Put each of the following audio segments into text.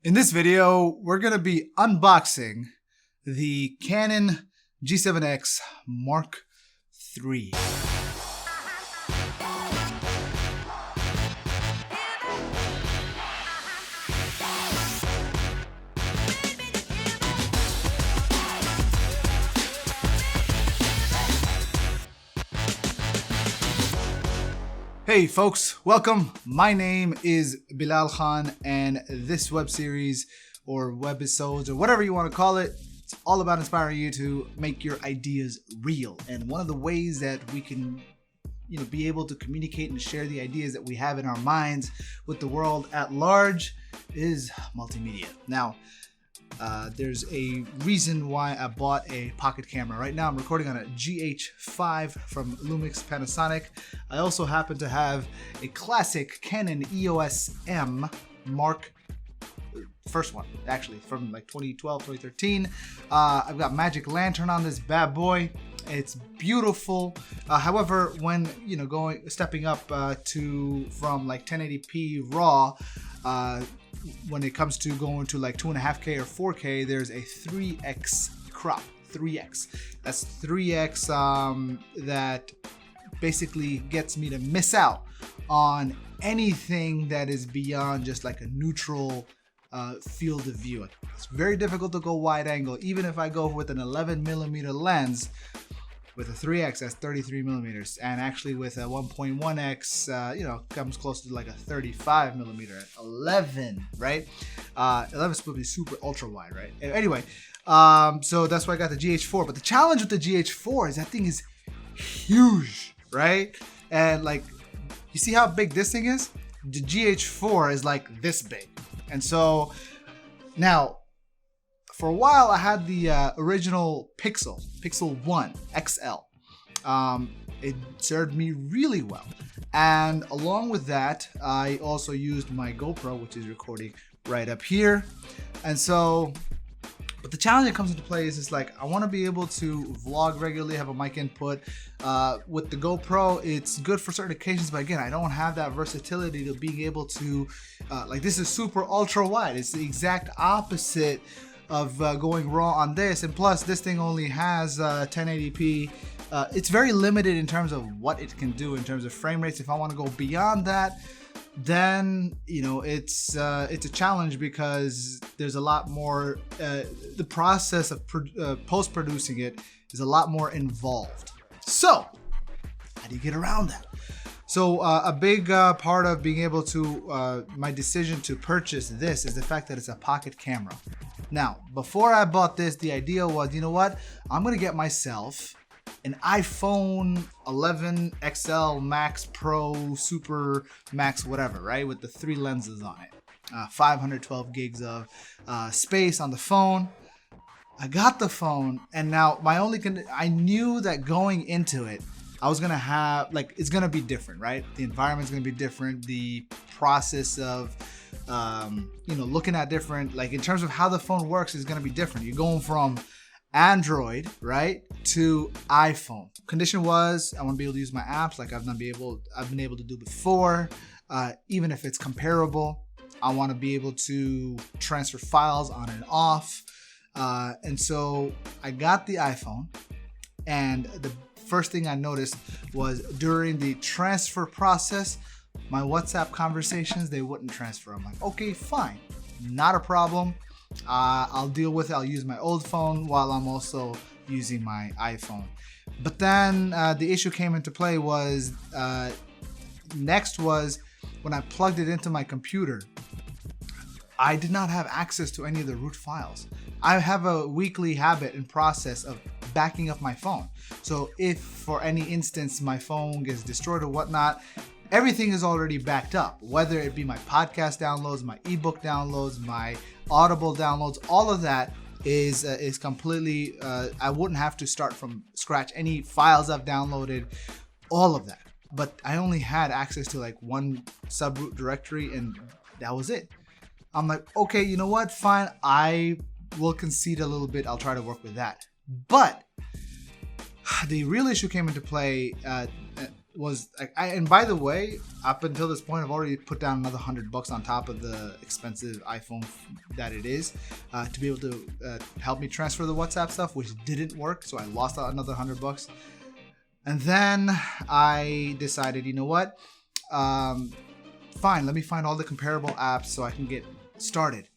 In this video, we're going to be unboxing the Canon G7X Mark III. Hey folks, welcome. My name is Belal Khan, and this web series or webisodes or whatever you want to call it, it's all about inspiring you to make your ideas real. And one of the ways that we can be able to communicate and share the ideas that we have in our minds with the world at large is multimedia. Now, there's a reason why I bought a pocket camera. Right now I'm recording on a GH5 from Lumix Panasonic. I also happen to have a classic Canon EOS M Mark, first one actually, from like 2012, 2013. I've got Magic Lantern on this bad boy. It's beautiful. However, when stepping up from like 1080p RAW, when it comes to going to like 2.5K or 4K, there's a 3x crop. 3x. That's 3x that basically gets me to miss out on anything that is beyond just like a neutral field of view. It's very difficult to go wide angle, even if I go with an 11mm lens. With a 3x, that's 33 millimeters, and actually with a 1.1x, comes close to like a 35 millimeter at 11, right? 11 is supposed to be super ultra wide, right? Anyway, so that's why I got the GH4. But the challenge with the GH4 is that thing is huge, right? And like, you see how big this thing is? The GH4 is like this big, and so now, for a while, I had the original Pixel 1 XL. It served me really well. And along with that, I also used my GoPro, which is recording right up here. And so, but the challenge that comes into play is just like, I want to be able to vlog regularly, have a mic input. With the GoPro, it's good for certain occasions, but again, I don't have that versatility to being able to, like this is super ultra wide. It's the exact opposite of going raw on this, and plus this thing only has 1080p. It's very limited in terms of what it can do in terms of frame rates. If I want to go beyond that, then it's a challenge because there's a lot more. The process of post-producing it is a lot more involved. So how do you get around that? So a big part of being able to, my decision to purchase this is the fact that it's a pocket camera. Now, before I bought this, the idea was, you know what? I'm gonna get myself an iPhone 11 XL Max Pro, Super Max, whatever, right? With the 3 lenses on it. 512 gigs of space on the phone. I got the phone, and now I knew that going into it, I was gonna have, like, it's gonna be different, right? The environment's gonna be different. The process of, looking at different, like in terms of how the phone works is gonna be different. You're going from Android, right, to iPhone. Condition was, I wanna be able to use my apps like I've been able to do before. Even if it's comparable, I wanna be able to transfer files on and off. And so I got the iPhone, and the first thing I noticed was during the transfer process, my WhatsApp conversations, they wouldn't transfer. I'm like, okay, fine, not a problem. I'll deal with it. I'll use my old phone while I'm also using my iPhone. But then the issue came into play was, next was when I plugged it into my computer, I did not have access to any of the root files. I have a weekly habit and process of backing up my phone. So if for any instance my phone gets destroyed or whatnot, everything is already backed up, whether it be my podcast downloads, my ebook downloads, my Audible downloads, all of that is completely, I wouldn't have to start from scratch. Any files I've downloaded, all of that. But I only had access to like one subroot directory, and that was it. I'm like, okay, you know what? Fine, I will concede a little bit. I'll try to work with that. But the real issue came into play was like, and by the way, up until this point, I've already put down another $100 on top of the expensive iPhone that it is to be able to help me transfer the WhatsApp stuff, which didn't work. So I lost out another $100. And then I decided, you know what? Fine, let me find all the comparable apps so I can get started.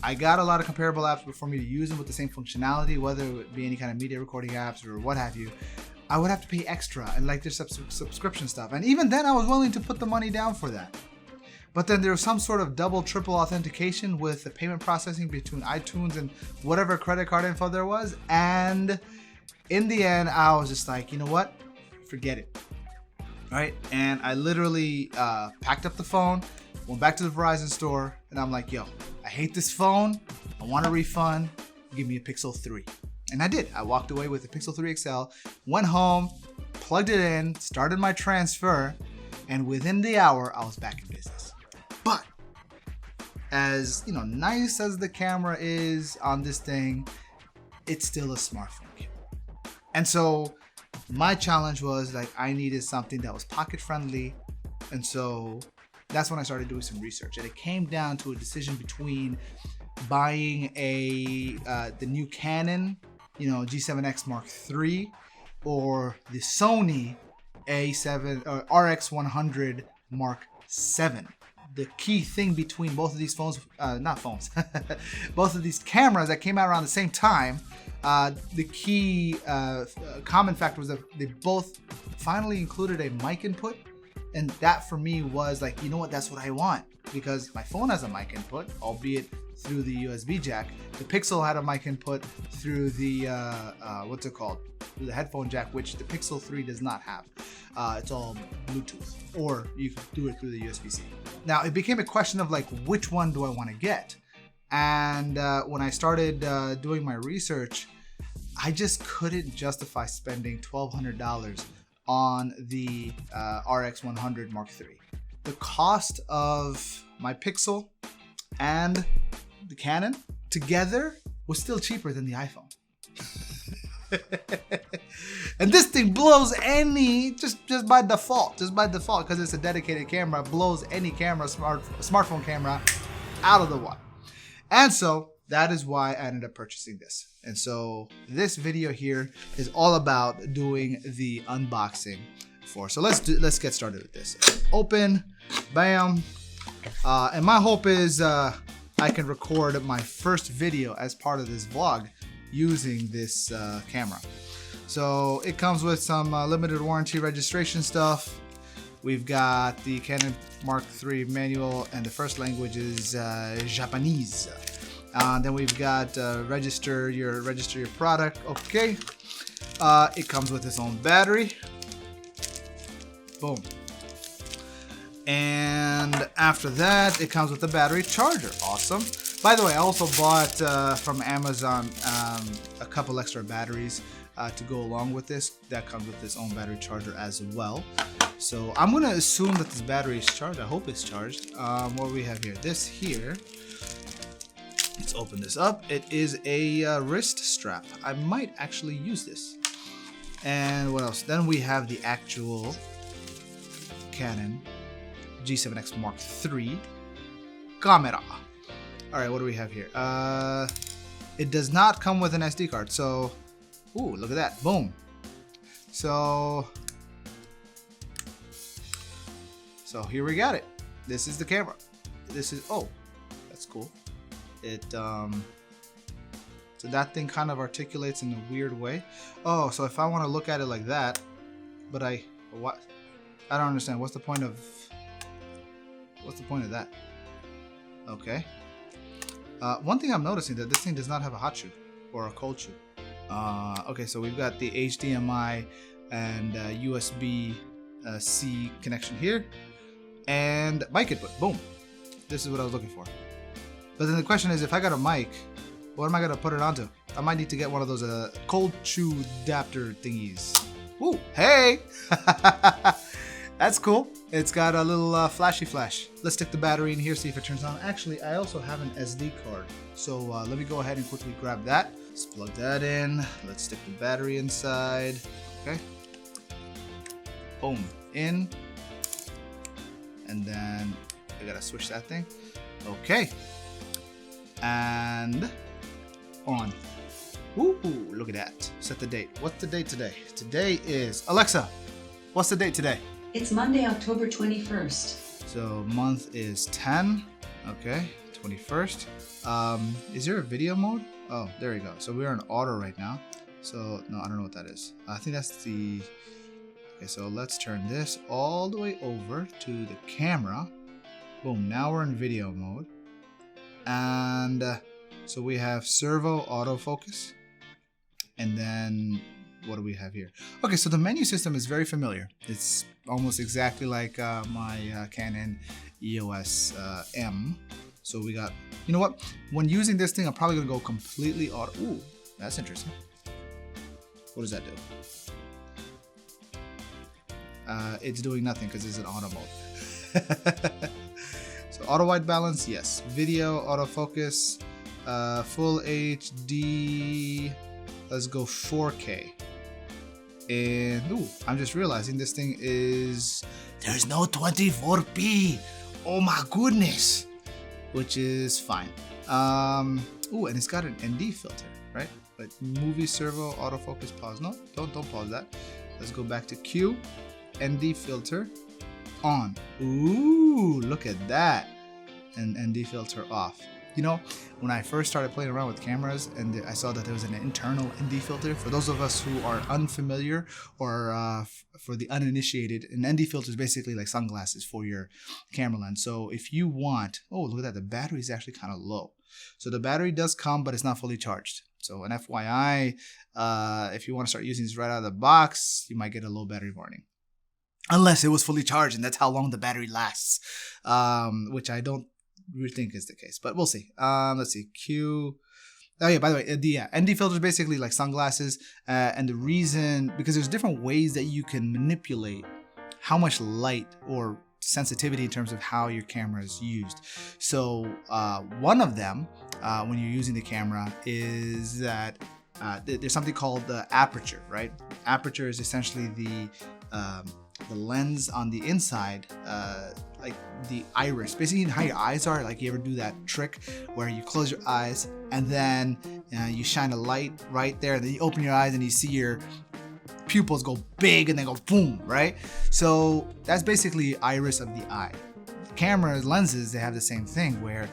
I got a lot of comparable apps for me to use them with the same functionality, whether it be any kind of media recording apps or what have you. I would have to pay extra and like their subscription stuff. And even then I was willing to put the money down for that. But then there was some sort of double, triple authentication with the payment processing between iTunes and whatever credit card info there was. And in the end, I was just like, you know what? Forget it. Right? And I literally packed up the phone, went back to the Verizon store, and I'm like, yo, I hate this phone. I want a refund. Give me a Pixel 3. And I did. I walked away with the Pixel 3 XL, went home, plugged it in, started my transfer, and within the hour, I was back in business. But as you know, nice as the camera is on this thing, it's still a smartphone camera. And so my challenge was like, I needed something that was pocket friendly. And so that's when I started doing some research. And it came down to a decision between buying the new Canon, G7X Mark III, or the Sony RX100 Mark VII. The key thing between both of these phones, both of these cameras that came out around the same time, the key common factor was that they both finally included a mic input. And that for me was like, you know what, that's what I want. Because my phone has a mic input, albeit through the USB jack. The Pixel had a mic input through the, through the headphone jack, which the Pixel 3 does not have. It's all Bluetooth, or you can do it through the USB-C. Now, it became a question of like, which one do I want to get? And when I started doing my research, I just couldn't justify spending $1,200 on the RX100 Mark III. The cost of my Pixel and the Canon together was still cheaper than the iPhone. And this thing blows any, just by default, because it's a dedicated camera, blows any camera, smartphone camera out of the water. And so that is why I ended up purchasing this. And so this video here is all about doing the unboxing for. So let's get started with this. Open, bam. And my hope is I can record my first video as part of this vlog using this camera. So it comes with some limited warranty registration stuff. We've got the Canon Mark III manual, and the first language is Japanese. Then we've got register your product. Okay. It comes with its own battery. Boom. And after that, it comes with the battery charger. Awesome. By the way, I also bought from Amazon a couple extra batteries to go along with this. That comes with its own battery charger as well. So I'm gonna assume that this battery is charged. I hope it's charged. What do we have here? This here. Let's open this up. It is a wrist strap. I might actually use this. And what else? Then we have the actual Canon G7X Mark III camera. All right, what do we have here? It does not come with an SD card. So, ooh, look at that. Boom. So here we got it. This is the camera. This is, oh, that's cool. It so that thing kind of articulates in a weird way. Oh, so if I want to look at it like that, but what? I don't understand. What's the point of that? Okay. One thing I'm noticing that this thing does not have a hot shoe or a cold shoe. Okay, so we've got the HDMI and USB-C connection here, and mic input. Boom. This is what I was looking for. But then the question is, if I got a mic, what am I gonna put it onto? I might need to get one of those cold shoe adapter thingies. Ooh, hey! That's cool. It's got a little flashy flash. Let's stick the battery in here, see if it turns on. Actually, I also have an SD card. So let me go ahead and quickly grab that. Let's plug that in. Let's stick the battery inside. Okay. Boom, in. And then I gotta switch that thing. Okay. And on. Woo, look at that. Set the date. What's the date today? Today is, Alexa, what's the date today? It's Monday, October 21st. So month is 10. Okay, 21st. Is there a video mode? Oh, there we go. So we're in auto right now. So no, I don't know what that is. I think that's the, okay, so let's turn this all the way over to the camera. Boom, now we're in video mode. And so we have servo autofocus. And then what do we have here? Okay, so the menu system is very familiar. It's almost exactly like my Canon EOS M. So we got, you know what? When using this thing, I'm probably gonna go completely auto. Ooh, that's interesting. What does that do? It's doing nothing because it's in auto mode. So auto white balance, yes. Video, autofocus, full HD. Let's go 4K. And ooh, I'm just realizing this thing is, there's no 24p. Oh my goodness, which is fine. Ooh, and it's got an ND filter, right? But movie servo autofocus pause. No, don't pause that. Let's go back to Q. ND filter on. Ooh, look at that. And ND filter off. You know, when I first started playing around with cameras and I saw that there was an internal ND filter, for those of us who are unfamiliar or for the uninitiated, an ND filter is basically like sunglasses for your camera lens. So if you want, oh, look at that, the battery is actually kind of low. So the battery does come, but it's not fully charged. So an FYI, if you want to start using this right out of the box, you might get a low battery warning. Unless it was fully charged, and that's how long the battery lasts, which I don't really think is the case, but we'll see. Let's see, Q. Oh yeah, by the way, the ND filter is basically like sunglasses, and the reason, because there's different ways that you can manipulate how much light or sensitivity in terms of how your camera is used. So one of them, when you're using the camera, is that there's something called the aperture, right? Aperture is essentially the lens on the inside, like the iris, basically how your eyes are. Like, you ever do that trick where you close your eyes and then you shine a light right there, and then you open your eyes and you see your pupils go big and then go boom, right? So that's basically iris of the eye. Cameras, lenses, they have the same thing, where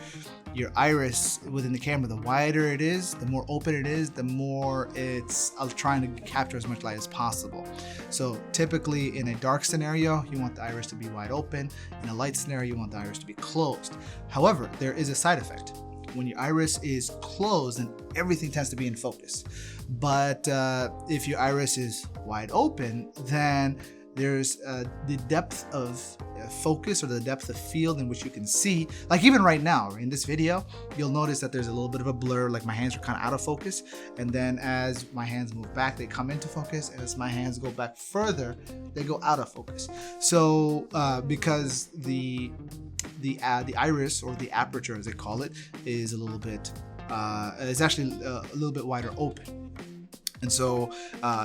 your iris within the camera, the wider it is, the more open it is, the more it's trying to capture as much light as possible. So typically in a dark scenario, you want the iris to be wide open. In a light scenario, you want the iris to be closed. However, there is a side effect. When your iris is closed, then everything tends to be in focus. But if your iris is wide open, then there's the depth of focus, or the depth of field in which you can see. Like even right now in this video, you'll notice that there's a little bit of a blur, like my hands are kind of out of focus, and then as my hands move back, they come into focus, and as my hands go back further, they go out of focus. So because the iris, or the aperture as they call it, is a little bit is actually a little bit wider open. And so,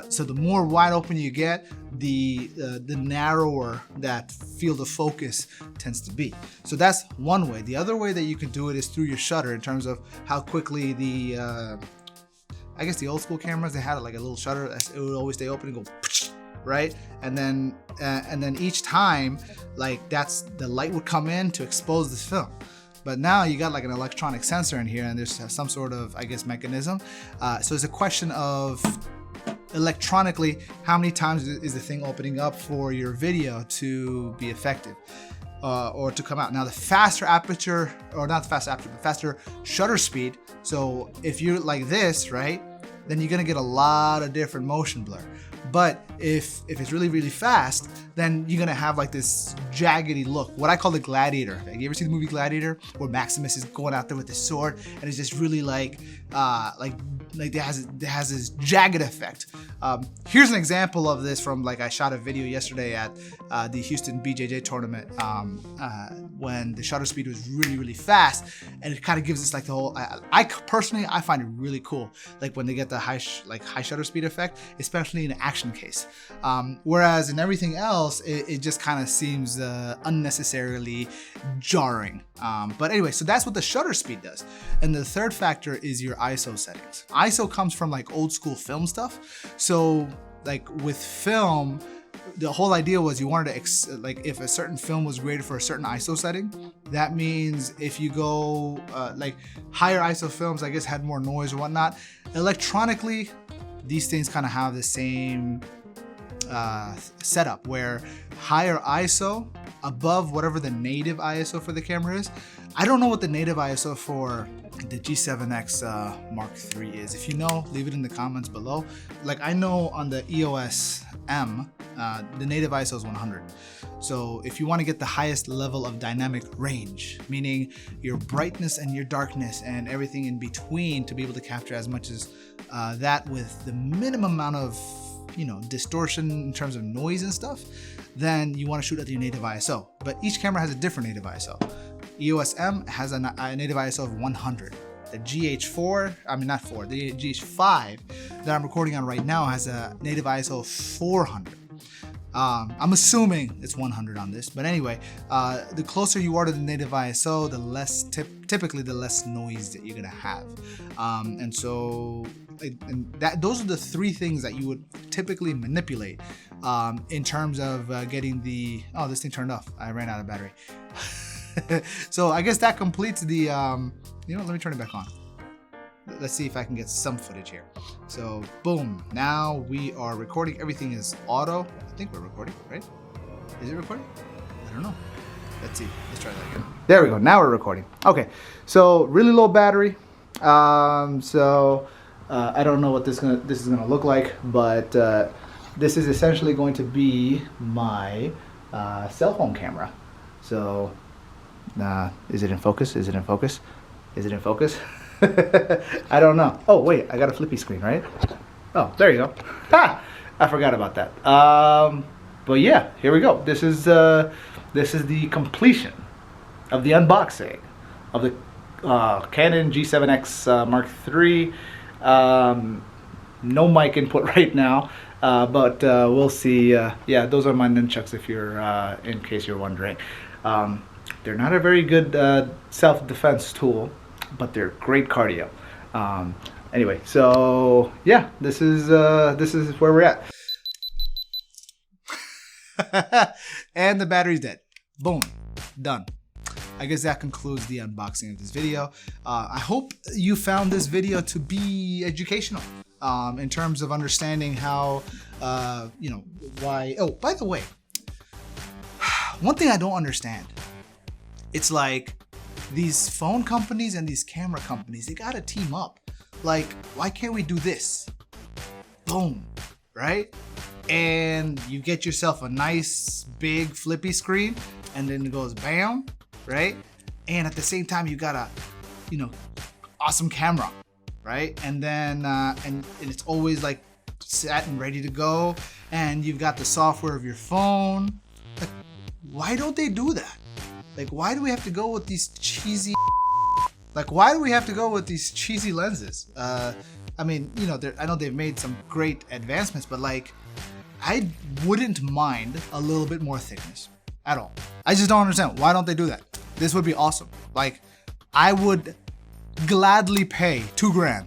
so the more wide open you get, the narrower that field of focus tends to be. So that's one way. The other way that you can do it is through your shutter, in terms of how quickly the, I guess the old school cameras, they had like a little shutter. It would always stay open and go, right? And then each time, like the light would come in to expose the film. But now you got like an electronic sensor in here, and there's some sort of, I guess, mechanism. So it's a question of electronically, how many times is the thing opening up for your video to be effective, or to come out. Now the faster aperture, or not the faster aperture, but faster shutter speed. So if you're like this, right, then you're gonna get a lot of different motion blur. But if it's really, really fast, then you're gonna have like this jaggedy look, what I call the gladiator effect. You ever see the movie Gladiator, where Maximus is going out there with his sword and it's just really like it has this jagged effect. Here's an example of this from, like, I shot a video yesterday at the Houston BJJ tournament when the shutter speed was really fast, and it kind of gives us like the whole. I personally find it really cool, like when they get the high shutter speed effect, especially in an action case. Whereas in everything else, it just kind of seems unnecessarily jarring. But anyway, so that's what the shutter speed does. And the third factor is your ISO settings. ISO comes from like old school film stuff. So like with film, the whole idea was you wanted to, like, if a certain film was rated for a certain ISO setting, that means if you go like higher ISO films, I guess, had more noise or whatnot. Electronically, these things kind of have the same setup, where higher ISO above whatever the native ISO for the camera is. I don't know what the native ISO for the G7X Mark III is. If you know, leave it in the comments below. Like, I know on the EOS M, the native ISO is 100. So if you want to get the highest level of dynamic range, meaning your brightness and your darkness and everything in between, to be able to capture as much as that with the minimum amount of, you know, distortion in terms of noise and stuff, then you want to shoot at your native ISO. But each camera has a different native ISO. EOS M has a native ISO of 100. The the GH5 that I'm recording on right now has a native ISO of 400. I'm assuming it's 100 on this, but anyway, the closer you are to the native ISO, the less typically the less noise that you're gonna have. And so those are the three things that you would typically manipulate in terms of getting the. Oh, this thing turned off. I ran out of battery. So I guess that completes the. You know, let me turn it back on. Let's see if I can get some footage here. So boom, now we are recording. Everything is auto. I think we're recording, right? Is it recording? I don't know. Let's see. Let's try that again. There we go. Now we're recording. Okay. So really low battery. I don't know what this is gonna look like, but this is essentially going to be my cell phone camera. So is it in focus? Is it in focus? Is it in focus? I don't know. Oh wait, I got a flippy screen, right? Oh, there you go. Ha! I forgot about that. But yeah, here we go. This is the completion of the unboxing of the Canon G7X Mark III. No mic input right now, but we'll see. Yeah, those are my nunchucks, if you're in case you're wondering. They're not a very good self-defense tool, but they're great cardio. Anyway, so yeah, this is where we're at. And the battery's dead. Boom, done. I guess that concludes the unboxing of this video. I hope you found this video to be educational in terms of understanding how, you know, why. Oh, by the way, one thing I don't understand. It's like these phone companies and these camera companies, they gotta team up. Like, why can't we do this? Boom, right? And you get yourself a nice big flippy screen, and then it goes bam, right? And at the same time, you got a, you know, awesome camera, right? And then and it's always like set and ready to go, and you've got the software of your phone. Like, why don't they do that? Like, why do we have to go with these cheesy? Like, why do we have to go with these cheesy lenses? I mean, you know, I know they've made some great advancements, but like, I wouldn't mind a little bit more thickness at all. I just don't understand. Why don't they do that? This would be awesome. Like, I would gladly pay $2,000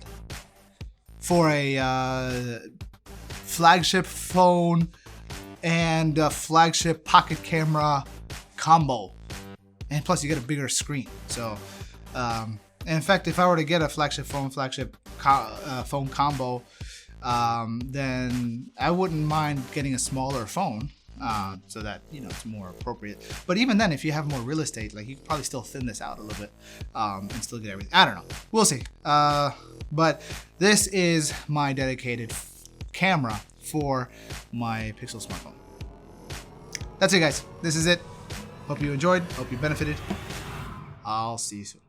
for a flagship phone and a flagship pocket camera combo. And plus you get a bigger screen. So, in fact, if I were to get a flagship phone combo, then I wouldn't mind getting a smaller phone, so that, you know, it's more appropriate. But even then, if you have more real estate, like, you could probably still thin this out a little bit, and still get everything. I don't know. We'll see. But this is my dedicated camera for my Pixel smartphone. That's it, guys. This is it. Hope you enjoyed. Hope you benefited. I'll see you soon.